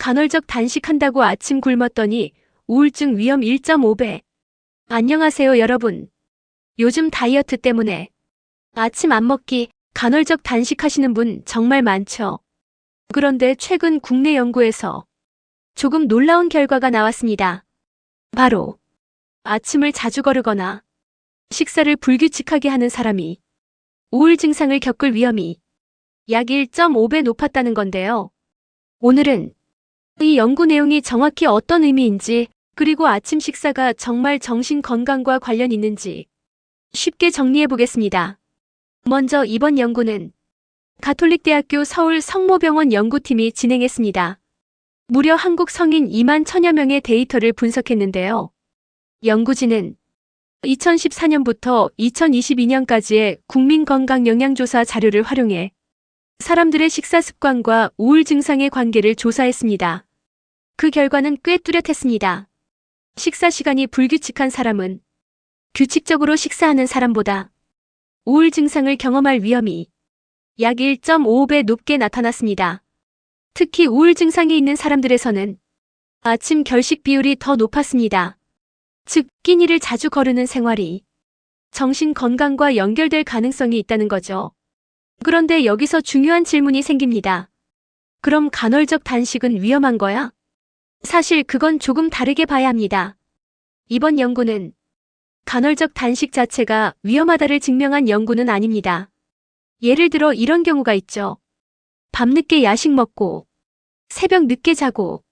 간헐적 단식한다고 아침 굶었더니 우울증 위험 1.5배. 안녕하세요 여러분. 요즘 다이어트 때문에 아침 안 먹기, 간헐적 단식하시는 분 정말 많죠. 그런데 최근 국내 연구에서 조금 놀라운 결과가 나왔습니다. 바로 아침을 자주 거르거나 식사를 불규칙하게 하는 사람이 우울 증상을 겪을 위험이 약 1.5배 높았다는 건데요. 오늘은 이 연구 내용이 정확히 어떤 의미인지, 그리고 아침 식사가 정말 정신 건강과 관련 있는지 쉽게 정리해 보겠습니다. 먼저 이번 연구는 가톨릭대학교 서울 성모병원 연구팀이 진행했습니다. 무려 한국 성인 2만 1000여 명의 데이터를 분석했는데요. 연구진은 2014년부터 2022년까지의 국민건강영양조사 자료를 활용해 사람들의 식사 습관과 우울 증상의 관계를 조사했습니다. 그 결과는 꽤 뚜렷했습니다. 식사 시간이 불규칙한 사람은 규칙적으로 식사하는 사람보다 우울 증상을 경험할 위험이 약 1.5배 높게 나타났습니다. 특히 우울 증상이 있는 사람들에서는 아침 결식 비율이 더 높았습니다. 즉, 끼니를 자주 거르는 생활이 정신 건강과 연결될 가능성이 있다는 거죠. 그런데 여기서 중요한 질문이 생깁니다. 그럼 간헐적 단식은 위험한 거야? 사실 그건 조금 다르게 봐야 합니다. 이번 연구는 간헐적 단식 자체가 위험하다를 증명한 연구는 아닙니다. 예를 들어 이런 경우가 있죠. 밤늦게 야식 먹고, 새벽 늦게 자고,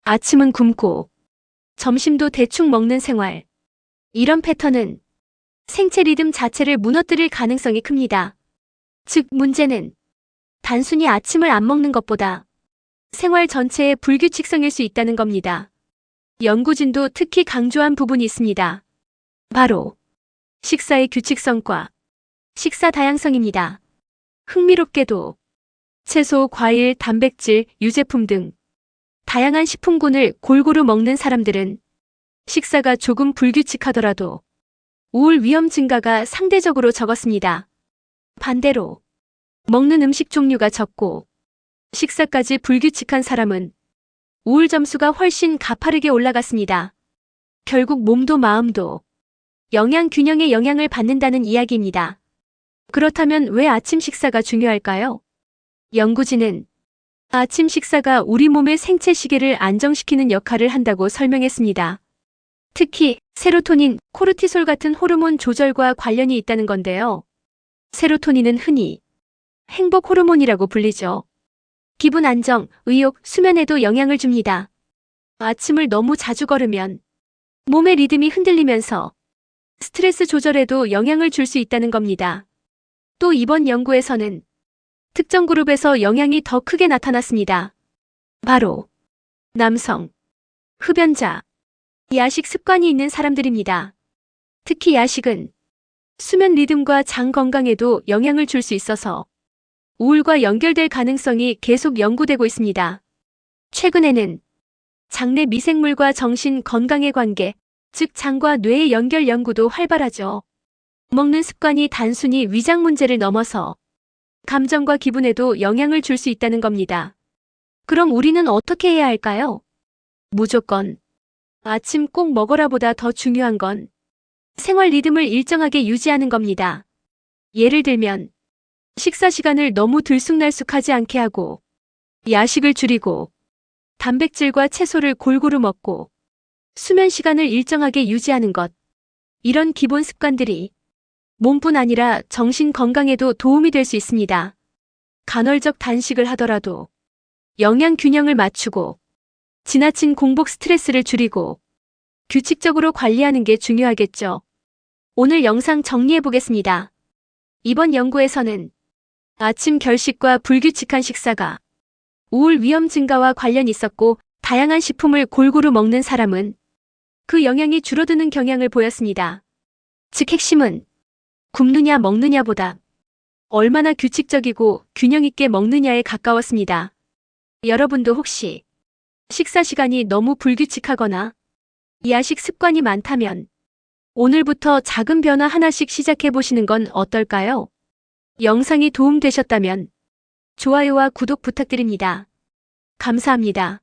아침은 굶고, 점심도 대충 먹는 생활. 이런 패턴은 생체 리듬 자체를 무너뜨릴 가능성이 큽니다. 즉, 문제는 단순히 아침을 안 먹는 것보다 생활 전체의 불규칙성일 수 있다는 겁니다. 연구진도 특히 강조한 부분이 있습니다. 바로 식사의 규칙성과 식사 다양성입니다. 흥미롭게도 채소, 과일, 단백질, 유제품 등 다양한 식품군을 골고루 먹는 사람들은 식사가 조금 불규칙하더라도 우울 위험 증가가 상대적으로 적었습니다. 반대로 먹는 음식 종류가 적고 식사까지 불규칙한 사람은 우울 점수가 훨씬 가파르게 올라갔습니다. 결국 몸도 마음도 영양 균형의 영향을 받는다는 이야기입니다. 그렇다면 왜 아침 식사가 중요할까요? 연구진은 아침 식사가 우리 몸의 생체 시계를 안정시키는 역할을 한다고 설명했습니다. 특히 세로토닌, 코르티솔 같은 호르몬 조절과 관련이 있다는 건데요. 세로토닌은 흔히 행복 호르몬이라고 불리죠. 기분 안정, 의욕, 수면에도 영향을 줍니다. 아침을 너무 자주 거르면 몸의 리듬이 흔들리면서 스트레스 조절에도 영향을 줄 수 있다는 겁니다. 또 이번 연구에서는 특정 그룹에서 영향이 더 크게 나타났습니다. 바로 남성, 흡연자, 야식 습관이 있는 사람들입니다. 특히 야식은 수면 리듬과 장 건강에도 영향을 줄 수 있어서 우울과 연결될 가능성이 계속 연구되고 있습니다. 최근에는 장내 미생물과 정신 건강의 관계, 즉 장과 뇌의 연결 연구도 활발하죠. 먹는 습관이 단순히 위장 문제를 넘어서 감정과 기분에도 영향을 줄 수 있다는 겁니다. 그럼 우리는 어떻게 해야 할까요? 무조건 아침 꼭 먹어라보다 더 중요한 건 생활 리듬을 일정하게 유지하는 겁니다. 예를 들면 식사 시간을 너무 들쑥날쑥하지 않게 하고, 야식을 줄이고, 단백질과 채소를 골고루 먹고, 수면 시간을 일정하게 유지하는 것. 이런 기본 습관들이 몸뿐 아니라 정신 건강에도 도움이 될 수 있습니다. 간헐적 단식을 하더라도 영양 균형을 맞추고, 지나친 공복 스트레스를 줄이고, 규칙적으로 관리하는 게 중요하겠죠. 오늘 영상 정리해 보겠습니다. 이번 연구에서는 아침 결식과 불규칙한 식사가 우울 위험 증가와 관련이 있었고, 다양한 식품을 골고루 먹는 사람은 그 영향이 줄어드는 경향을 보였습니다. 즉 핵심은 굶느냐 먹느냐보다 얼마나 규칙적이고 균형 있게 먹느냐에 가까웠습니다. 여러분도 혹시 식사 시간이 너무 불규칙하거나 야식 습관이 많다면 오늘부터 작은 변화 하나씩 시작해 보시는 건 어떨까요? 영상이 도움되셨다면 좋아요와 구독 부탁드립니다. 감사합니다.